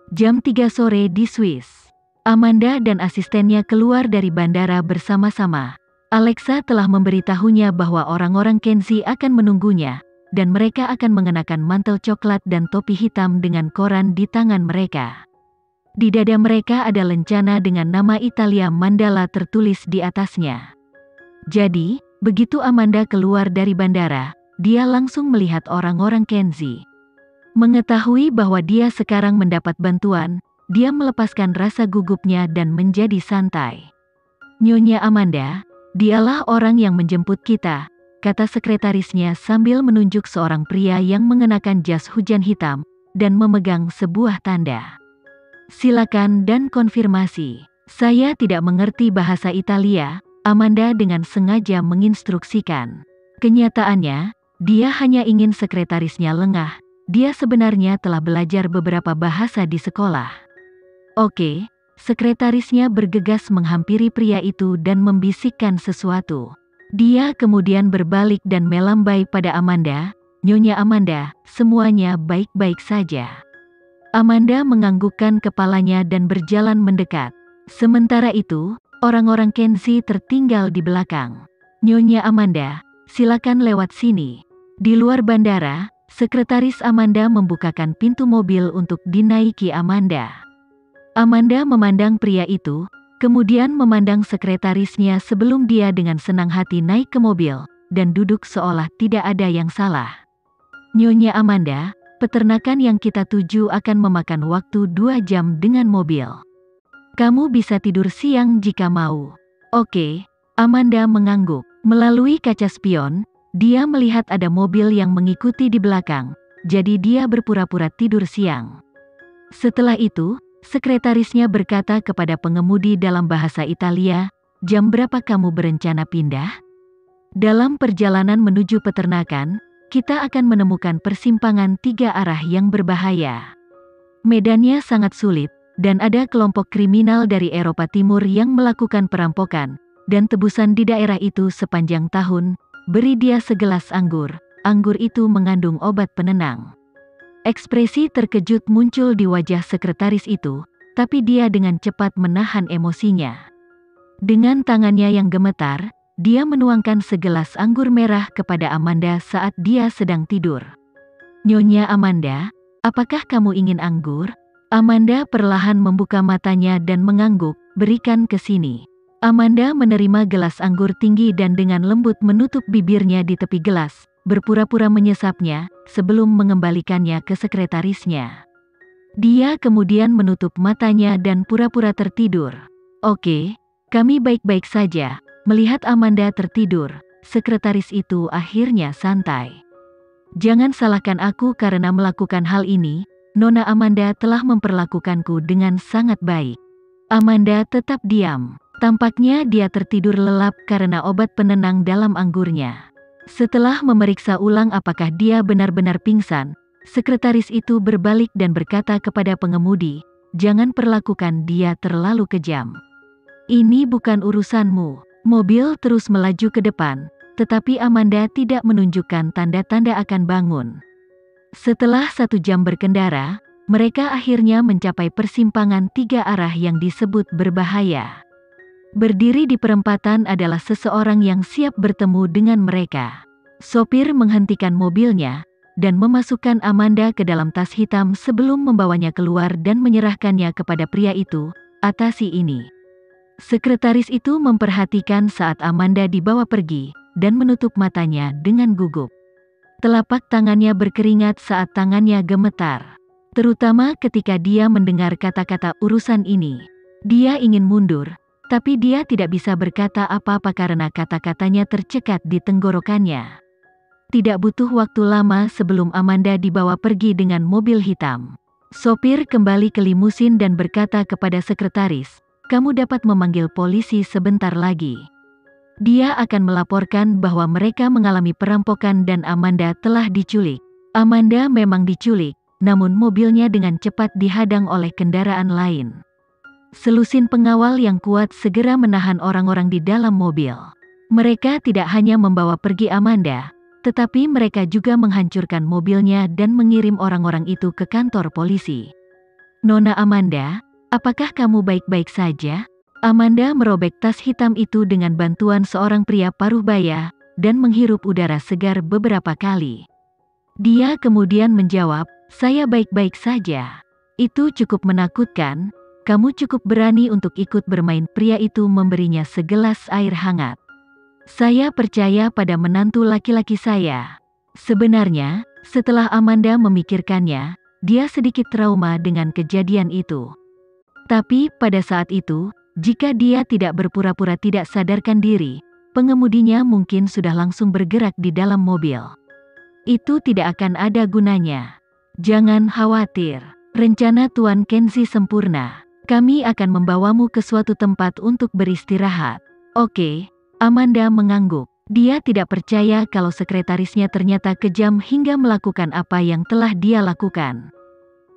Jam 3 sore di Swiss. Amanda dan asistennya keluar dari bandara bersama-sama. Alexa telah memberitahunya bahwa orang-orang Kenzie akan menunggunya, dan mereka akan mengenakan mantel coklat dan topi hitam dengan koran di tangan mereka. Di dada mereka ada lencana dengan nama Italia Mandala tertulis di atasnya. Jadi, begitu Amanda keluar dari bandara, dia langsung melihat orang-orang Kenzie. Mengetahui bahwa dia sekarang mendapat bantuan, dia melepaskan rasa gugupnya dan menjadi santai. "Nyonya Amanda, dialah orang yang menjemput kita," kata sekretarisnya sambil menunjuk seorang pria yang mengenakan jas hujan hitam dan memegang sebuah tanda. "Silakan dan konfirmasi." "Saya tidak mengerti bahasa Italia," Amanda dengan sengaja menginstruksikan. Kenyataannya, dia hanya ingin sekretarisnya lengah. Dia sebenarnya telah belajar beberapa bahasa di sekolah. "Oke." Sekretarisnya bergegas menghampiri pria itu dan membisikkan sesuatu. Dia kemudian berbalik dan melambai pada Amanda. "Nyonya Amanda, semuanya baik-baik saja." Amanda menganggukkan kepalanya dan berjalan mendekat. Sementara itu, orang-orang Kenzie tertinggal di belakang. "Nyonya Amanda, silakan lewat sini." Di luar bandara, sekretaris Amanda membukakan pintu mobil untuk dinaiki Amanda. Amanda memandang pria itu, kemudian memandang sekretarisnya sebelum dia dengan senang hati naik ke mobil, dan duduk seolah tidak ada yang salah. "Nyonya Amanda, peternakan yang kita tuju akan memakan waktu 2 jam dengan mobil. Kamu bisa tidur siang jika mau." "Oke." Amanda mengangguk. Melalui kaca spion, dia melihat ada mobil yang mengikuti di belakang, jadi dia berpura-pura tidur siang. Setelah itu, sekretarisnya berkata kepada pengemudi dalam bahasa Italia, "Jam berapa kamu berencana pindah?" "Dalam perjalanan menuju peternakan, kita akan menemukan persimpangan 3 arah yang berbahaya. Medannya sangat sulit, dan ada kelompok kriminal dari Eropa Timur yang melakukan perampokan dan tebusan di daerah itu sepanjang tahun. Beri dia segelas anggur. Anggur itu mengandung obat penenang." Ekspresi terkejut muncul di wajah sekretaris itu, tapi dia dengan cepat menahan emosinya. Dengan tangannya yang gemetar, dia menuangkan segelas anggur merah kepada Amanda saat dia sedang tidur. "Nyonya Amanda, apakah kamu ingin anggur?" Amanda perlahan membuka matanya dan mengangguk. "Berikan ke sini." Amanda menerima gelas anggur tinggi dan dengan lembut menutup bibirnya di tepi gelas, berpura-pura menyesapnya, sebelum mengembalikannya ke sekretarisnya. Dia kemudian menutup matanya dan pura-pura tertidur. "Oke, kami baik-baik saja." Melihat Amanda tertidur, sekretaris itu akhirnya santai. "Jangan salahkan aku karena melakukan hal ini, Nona Amanda telah memperlakukanku dengan sangat baik." Amanda tetap diam. Tampaknya dia tertidur lelap karena obat penenang dalam anggurnya. Setelah memeriksa ulang apakah dia benar-benar pingsan, sekretaris itu berbalik dan berkata kepada pengemudi, "Jangan perlakukan dia terlalu kejam. Ini bukan urusanmu." Mobil terus melaju ke depan, tetapi Amanda tidak menunjukkan tanda-tanda akan bangun. Setelah 1 jam berkendara, mereka akhirnya mencapai persimpangan 3 arah yang disebut berbahaya. Berdiri di perempatan adalah seseorang yang siap bertemu dengan mereka. Sopir menghentikan mobilnya, dan memasukkan Amanda ke dalam tas hitam sebelum membawanya keluar dan menyerahkannya kepada pria itu. "Atasi ini." Sekretaris itu memperhatikan saat Amanda dibawa pergi, dan menutup matanya dengan gugup. Telapak tangannya berkeringat saat tangannya gemetar. Terutama ketika dia mendengar kata-kata "urusan ini." Dia ingin mundur, tapi dia tidak bisa berkata apa-apa karena kata-katanya tercekat di tenggorokannya. Tidak butuh waktu lama sebelum Amanda dibawa pergi dengan mobil hitam. Sopir kembali ke limusin dan berkata kepada sekretaris, "Kamu dapat memanggil polisi sebentar lagi. Dia akan melaporkan bahwa mereka mengalami perampokan dan Amanda telah diculik." Amanda memang diculik, namun mobilnya dengan cepat dihadang oleh kendaraan lain. Selusin pengawal yang kuat segera menahan orang-orang di dalam mobil. Mereka tidak hanya membawa pergi Amanda, tetapi mereka juga menghancurkan mobilnya dan mengirim orang-orang itu ke kantor polisi. "Nona Amanda, apakah kamu baik-baik saja?" Amanda merobek tas hitam itu dengan bantuan seorang pria paruh baya, dan menghirup udara segar beberapa kali. Dia kemudian menjawab, "Saya baik-baik saja." "Itu cukup menakutkan, kamu cukup berani untuk ikut bermain." Pria itu memberinya segelas air hangat. "Saya percaya pada menantu laki-laki saya." Sebenarnya, setelah Amanda memikirkannya, dia sedikit trauma dengan kejadian itu. Tapi pada saat itu, jika dia tidak berpura-pura tidak sadarkan diri, pengemudinya mungkin sudah langsung bergerak di dalam mobil. Itu tidak akan ada gunanya. "Jangan khawatir, rencana Tuan Kenzie sempurna. Kami akan membawamu ke suatu tempat untuk beristirahat." "Oke." Amanda mengangguk. Dia tidak percaya kalau sekretarisnya ternyata kejam hingga melakukan apa yang telah dia lakukan.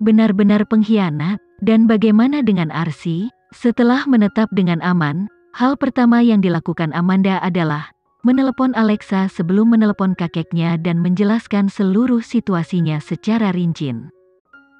Benar-benar pengkhianat. Dan bagaimana dengan Arsi? Setelah menetap dengan aman, hal pertama yang dilakukan Amanda adalah menelepon Alexa sebelum menelepon kakeknya dan menjelaskan seluruh situasinya secara rinci.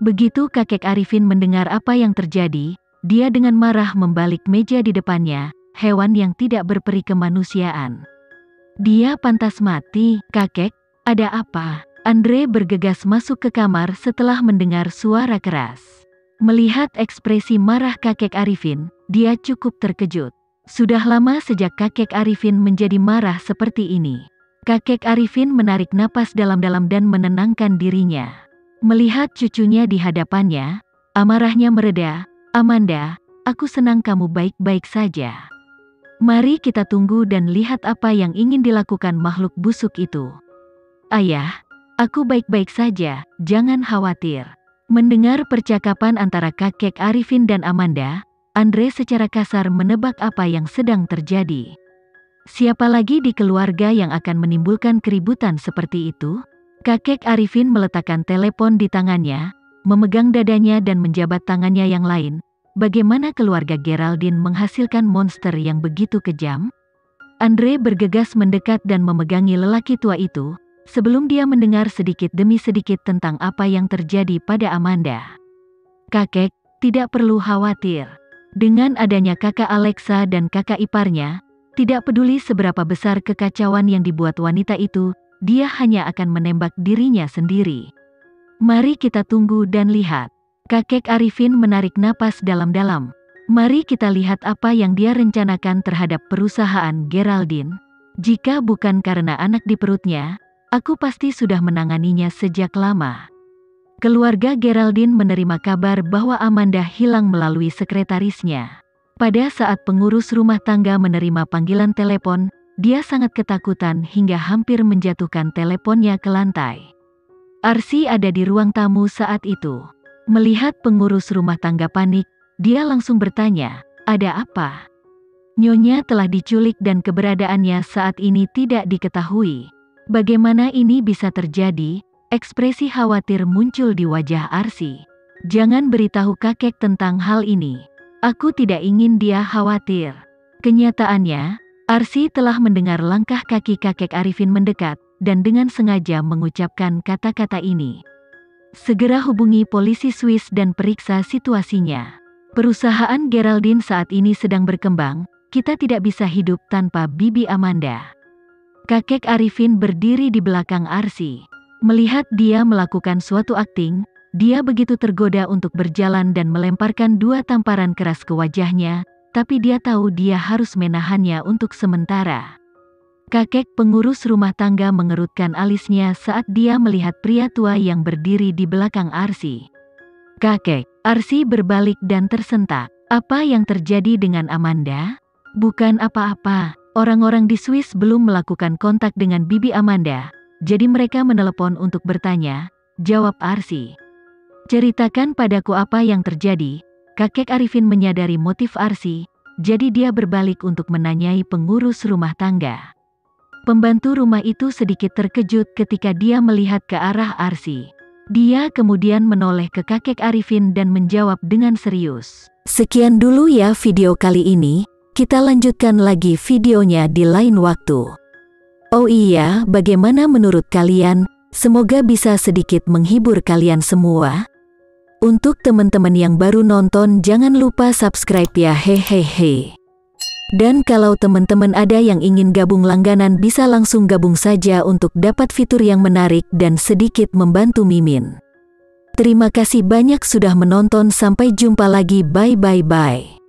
Begitu kakek Arifin mendengar apa yang terjadi, dia dengan marah membalik meja di depannya, hewan yang tidak berperi kemanusiaan. "Dia pantas mati." "Kakek, ada apa?" Andre bergegas masuk ke kamar setelah mendengar suara keras. Melihat ekspresi marah kakek Arifin, dia cukup terkejut. Sudah lama sejak kakek Arifin menjadi marah seperti ini. Kakek Arifin menarik napas dalam-dalam dan menenangkan dirinya. Melihat cucunya di hadapannya, amarahnya mereda. "Amanda, aku senang kamu baik-baik saja. Mari kita tunggu dan lihat apa yang ingin dilakukan makhluk busuk itu." "Ayah, aku baik-baik saja, jangan khawatir." Mendengar percakapan antara kakek Arifin dan Amanda, Andre secara kasar menebak apa yang sedang terjadi. Siapa lagi di keluarga yang akan menimbulkan keributan seperti itu? Kakek Arifin meletakkan telepon di tangannya, memegang dadanya dan menjabat tangannya yang lain. Bagaimana keluarga Geraldine menghasilkan monster yang begitu kejam? Andre bergegas mendekat dan memegangi lelaki tua itu, sebelum dia mendengar sedikit demi sedikit tentang apa yang terjadi pada Amanda. "Kakek, tidak perlu khawatir. Dengan adanya kakak Alexa dan kakak iparnya, tidak peduli seberapa besar kekacauan yang dibuat wanita itu, dia hanya akan menembak dirinya sendiri. Mari kita tunggu dan lihat." Kakek Arifin menarik napas dalam-dalam. "Mari kita lihat apa yang dia rencanakan terhadap perusahaan Geraldine. Jika bukan karena anak di perutnya, aku pasti sudah menanganinya sejak lama." Keluarga Geraldine menerima kabar bahwa Amanda hilang melalui sekretarisnya. Pada saat pengurus rumah tangga menerima panggilan telepon, dia sangat ketakutan hingga hampir menjatuhkan teleponnya ke lantai. Arsi ada di ruang tamu saat itu. Melihat pengurus rumah tangga panik, dia langsung bertanya, "Ada apa?" "Nyonya telah diculik dan keberadaannya saat ini tidak diketahui." "Bagaimana ini bisa terjadi?" Ekspresi khawatir muncul di wajah Arsi. "Jangan beritahu kakek tentang hal ini. Aku tidak ingin dia khawatir." Kenyataannya, Arsi telah mendengar langkah kaki kakek Arifin mendekat, dan dengan sengaja mengucapkan kata-kata ini. "Segera hubungi polisi Swiss dan periksa situasinya. Perusahaan Geraldine saat ini sedang berkembang, kita tidak bisa hidup tanpa Bibi Amanda." Kakek Arifin berdiri di belakang Arsi. Melihat dia melakukan suatu akting, dia begitu tergoda untuk berjalan dan melemparkan 2 tamparan keras ke wajahnya, tapi dia tahu dia harus menahannya untuk sementara. Kakek pengurus rumah tangga mengerutkan alisnya saat dia melihat pria tua yang berdiri di belakang Arsi. "Kakek." Arsi berbalik dan tersentak. "Apa yang terjadi dengan Amanda?" "Bukan apa-apa. Orang-orang di Swiss belum melakukan kontak dengan Bibi Amanda, jadi mereka menelepon untuk bertanya," jawab Arsi. "Ceritakan padaku apa yang terjadi." Kakek Arifin menyadari motif Arsi, jadi dia berbalik untuk menanyai pengurus rumah tangga. Pembantu rumah itu sedikit terkejut ketika dia melihat ke arah Arsi. Dia kemudian menoleh ke kakek Arifin dan menjawab dengan serius. "Sekian dulu ya video kali ini. Kita lanjutkan lagi videonya di lain waktu. Oh iya, bagaimana menurut kalian? Semoga bisa sedikit menghibur kalian semua. Untuk teman-teman yang baru nonton, jangan lupa subscribe ya, hehehe. Dan kalau teman-teman ada yang ingin gabung langganan, bisa langsung gabung saja untuk dapat fitur yang menarik dan sedikit membantu Mimin. Terima kasih banyak sudah menonton, sampai jumpa lagi, bye.